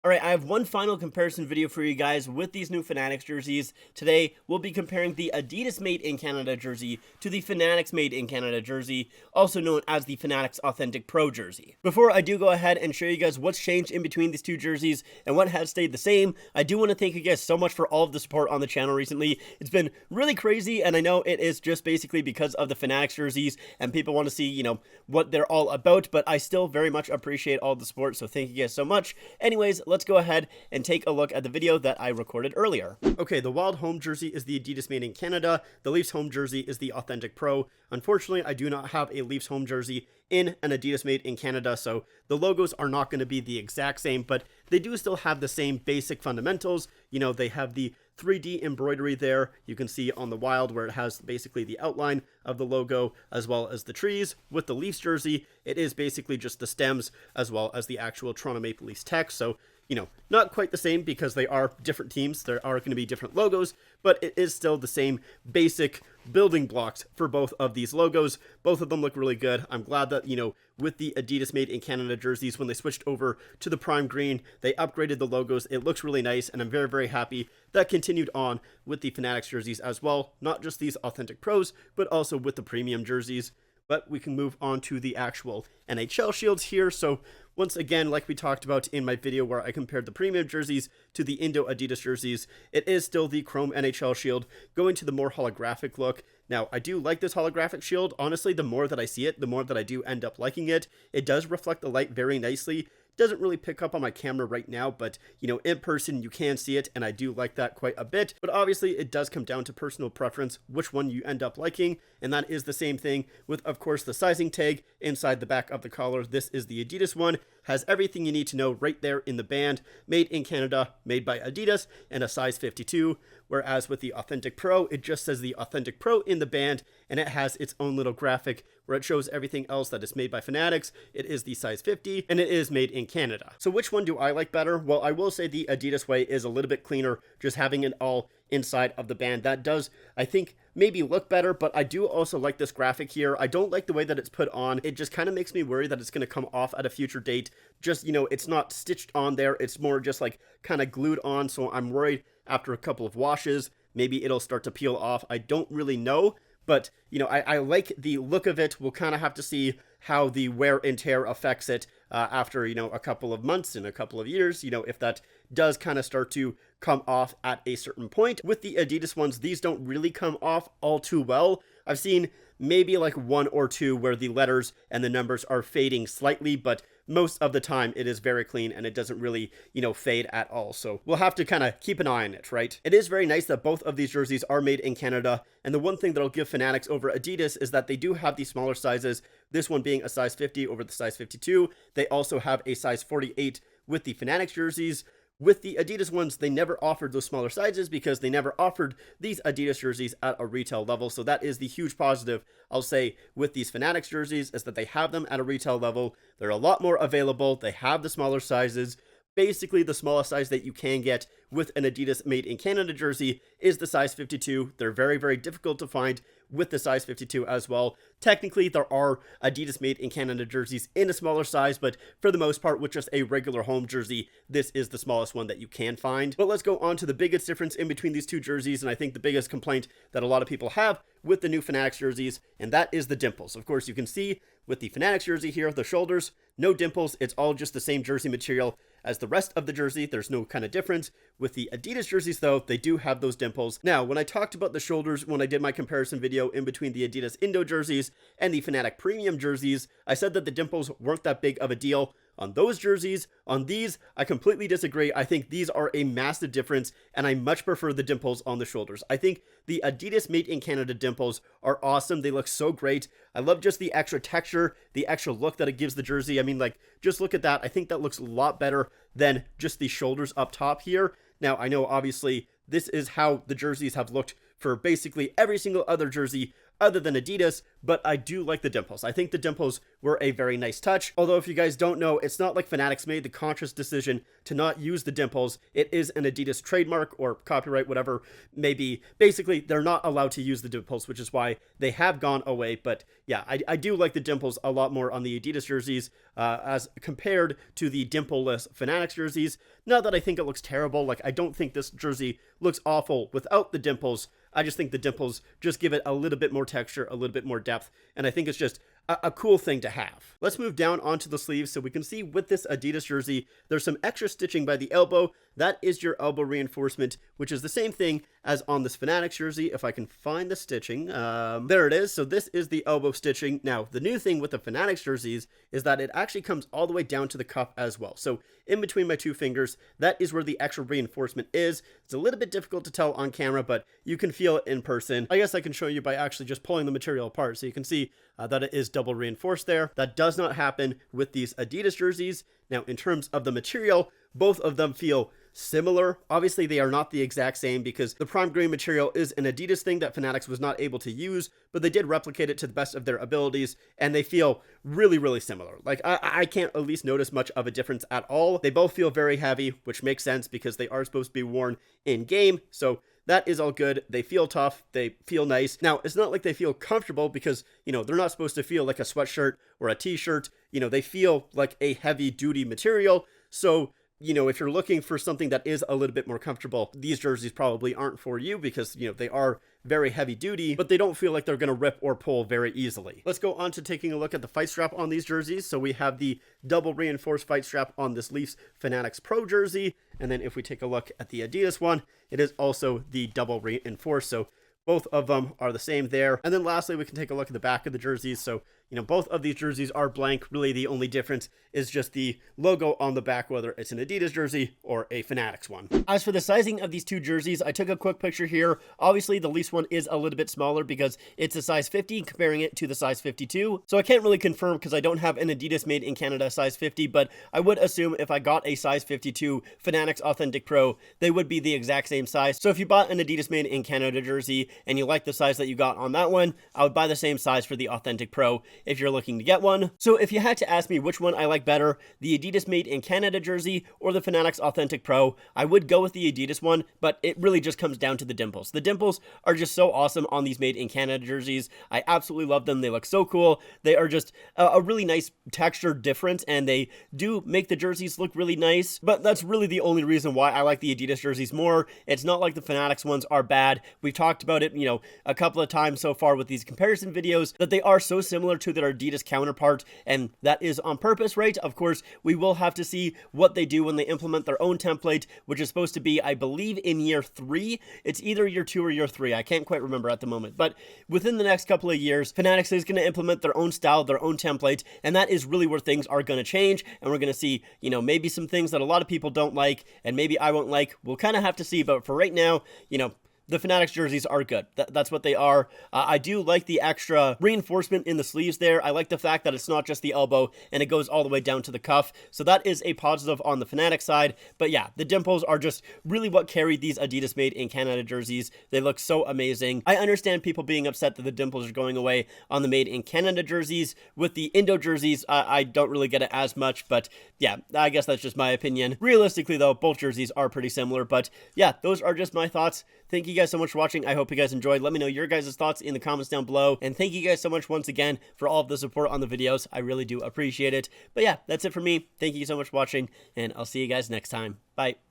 Alright, I have one final comparison video for you guys with these new Fanatics jerseys. Today, we'll be comparing the Adidas Made in Canada jersey to the Fanatics Made in Canada jersey, also known as the Fanatics Authentic Pro jersey. Before I do go ahead and show you guys what's changed in between these two jerseys and what has stayed the same, I do want to thank you guys so much for all of the support on the channel recently. It's been really crazy, and I know it is just basically because of the Fanatics jerseys, and people want to see, what they're all about, but I still very much appreciate all the support, so thank you guys so much. Anyways, let's go ahead and take a look at the video that I recorded earlier. Okay, the Wild home jersey is the Adidas Made in Canada. The Leafs home jersey is the Authentic Pro. Unfortunately, I do not have a Leafs home jersey in an Adidas Made in Canada, so the logos are not going to be the exact same, but they do still have the same basic fundamentals. They have the 3D embroidery there. You can see on the Wild where it has basically the outline of the logo as well as the trees. With the Leafs jersey, it is basically just the stems as well as the actual Toronto Maple Leafs text. So, not quite the same because they are different teams. There are going to be different logos, but it is still the same basic building blocks for both of these logos. Both of them look really good. I'm glad that, with the Adidas Made in Canada jerseys, when they switched over to the prime green, they upgraded the logos. It looks really nice, and I'm very, very happy that continued on with the Fanatics jerseys as well. Not just these Authentic Pros, but also with the premium jerseys. But we can move on to the actual NHL shields here. So once again, like we talked about in my video where I compared the premium jerseys to the Indo Adidas jerseys, it is still the chrome NHL shield going to the more holographic look. Now, I do like this holographic shield. Honestly, the more that I see it, the more that I do end up liking it. It does reflect the light very nicely. Doesn't really pick up on my camera right now, but in person you can see it, and I do like that quite a bit. But obviously it does come down to personal preference which one you end up liking, and that is the same thing with, of course, the sizing tag inside the back of the collar. This is the Adidas one. Has everything you need to know right there in the band. Made in Canada, made by Adidas, and a size 52. Whereas with the Authentic Pro, it just says the Authentic Pro in the band, and it has its own little graphic where it shows everything else that is made by Fanatics. It is the size 50, and it is made in Canada. So which one do I like better? Well, I will say the Adidas way is a little bit cleaner, just having it all inside of the band. That does, I think, maybe look better, but I do also like this graphic here. I don't like the way that it's put on. It just kind of makes me worry that it's going to come off at a future date. Just, it's not stitched on there. It's more just like kind of glued on, so I'm worried after a couple of washes, maybe it'll start to peel off. I don't really know. But, I like the look of it. We'll kind of have to see how the wear and tear affects it after, a couple of months and a couple of years, if that does kind of start to come off at a certain point. With the Adidas ones, these don't really come off all too well. I've seen maybe like one or two where the letters and the numbers are fading slightly, but most of the time it is very clean and it doesn't really, fade at all. So we'll have to kind of keep an eye on it, right? It is very nice that both of these jerseys are made in Canada. And the one thing that'll give Fanatics over Adidas is that they do have these smaller sizes. This one being a size 50 over the size 52. They also have a size 48 with the Fanatics jerseys. With the Adidas ones, they never offered those smaller sizes because they never offered these Adidas jerseys at a retail level. So that is the huge positive, I'll say, with these Fanatics jerseys, is that they have them at a retail level. They're a lot more available. They have the smaller sizes. Basically, the smallest size that you can get with an Adidas Made in Canada jersey is the size 52. They're very, very difficult to find with the size 52 as well. Technically, there are Adidas Made in Canada jerseys in a smaller size, but for the most part, with just a regular home jersey, this is the smallest one that you can find. But let's go on to the biggest difference in between these two jerseys, and I think the biggest complaint that a lot of people have with the new Fanatics jerseys, and that is the dimples. Of course, you can see with the Fanatics jersey here, the shoulders, no dimples. It's all just the same jersey material as the rest of the jersey. There's no kind of difference. With the Adidas jerseys, though, they do have those dimples. Now, when I talked about the shoulders, when I did my comparison video in between the Adidas Indo jerseys and the Fanatic Premium jerseys, I said that the dimples weren't that big of a deal on those jerseys. On these, I completely disagree. I think these are a massive difference, and I much prefer the dimples on the shoulders. I think the Adidas Made in Canada dimples are awesome. They look so great. I love just the extra texture, the extra look that it gives the jersey. I mean, just look at that. I think that looks a lot better than just the shoulders up top here. Now, I know obviously this is how the jerseys have looked for basically every single other jersey other than Adidas, but I do like the dimples. I think the dimples were a very nice touch. Although if you guys don't know, it's not like Fanatics made the conscious decision to not use the dimples. It is an Adidas trademark or copyright, whatever may be. Basically, they're not allowed to use the dimples, which is why they have gone away. But yeah, I do like the dimples a lot more on the Adidas jerseys as compared to the dimpleless Fanatics jerseys. Not that I think it looks terrible. Like, I don't think this jersey looks awful without the dimples. I just think the dimples just give it a little bit more texture, a little bit more depth, and I think it's just a cool thing to have. Let's move down onto the sleeves so we can see with this Adidas jersey, there's some extra stitching by the elbow. That is your elbow reinforcement, which is the same thing as on this Fanatics jersey. If I can find the stitching, there it is. So this is the elbow stitching. Now, the new thing with the Fanatics jerseys is that it actually comes all the way down to the cuff as well. So in between my two fingers, that is where the extra reinforcement is. It's a little bit difficult to tell on camera, but you can feel it in person. I guess I can show you by actually just pulling the material apart. So you can see that it is double reinforced there. That does not happen with these Adidas jerseys. Now, in terms of the material, both of them feel similar. Obviously, they are not the exact same because the prime green material is an Adidas thing that Fanatics was not able to use, but they did replicate it to the best of their abilities, and they feel really, really similar. Like, I can't at least notice much of a difference at all. They both feel very heavy, which makes sense because they are supposed to be worn in game, so that is all good. They feel tough. They feel nice. Now, it's not like they feel comfortable because, you know, they're not supposed to feel like a sweatshirt or a t-shirt. You know, they feel like a heavy duty material. So, you know, if you're looking for something that is a little bit more comfortable, these jerseys probably aren't for you because, you know, they are very heavy duty, but they don't feel like they're going to rip or pull very easily. Let's go on to taking a look at the fight strap on these jerseys. So we have the double reinforced fight strap on this Leafs Fanatics Pro jersey. And then if we take a look at the Adidas one, it is also the double reinforced. So both of them are the same there. And then lastly, we can take a look at the back of the jerseys. So, you know, both of these jerseys are blank. Really, the only difference is just the logo on the back, whether it's an Adidas jersey or a Fanatics one. As for the sizing of these two jerseys, I took a quick picture here. Obviously, the Leafs one is a little bit smaller because it's a size 50, comparing it to the size 52. So I can't really confirm because I don't have an Adidas made in Canada size 50, but I would assume if I got a size 52 Fanatics Authentic Pro, they would be the exact same size. So if you bought an Adidas made in Canada jersey and you like the size that you got on that one, I would buy the same size for the Authentic Pro if you're looking to get one. So if you had to ask me which one I like better, the Adidas made in Canada jersey or the Fanatics Authentic Pro, I would go with the Adidas one, but it really just comes down to the dimples. The dimples are just so awesome on these made in Canada jerseys. I absolutely love them. They look so cool. They are just a really nice texture difference, and they do make the jerseys look really nice, but that's really the only reason why I like the Adidas jerseys more. It's not like the Fanatics ones are bad. We've talked about it, you know, a couple of times so far with these comparison videos, that they are so similar to their Adidas counterpart, and that is on purpose, right? Of course, we will have to see what they do when they implement their own template, which is supposed to be, I believe, in year 3. It's either year 2 or year 3. I can't quite remember at the moment, but within the next couple of years, Fanatics is going to implement their own style, their own template, and that is really where things are going to change, and we're going to see, you know, maybe some things that a lot of people don't like, and maybe I won't like. We'll kind of have to see, but for right now, you know, the Fanatics jerseys are good. That's what they are. I do like the extra reinforcement in the sleeves there. I like the fact that it's not just the elbow and it goes all the way down to the cuff. So that is a positive on the Fanatics side. But yeah, the dimples are just really what carried these Adidas made in Canada jerseys. They look so amazing. I understand people being upset that the dimples are going away on the made in Canada jerseys. With the Indo jerseys, I don't really get it as much, but yeah, I guess that's just my opinion. Realistically though, both jerseys are pretty similar, but yeah, those are just my thoughts. Thank you guys so much for watching. I hope you guys enjoyed. Let me know your guys' thoughts in the comments down below. And thank you guys so much once again for all of the support on the videos. I really do appreciate it. But yeah, that's it for me. Thank you so much for watching, and I'll see you guys next time. Bye.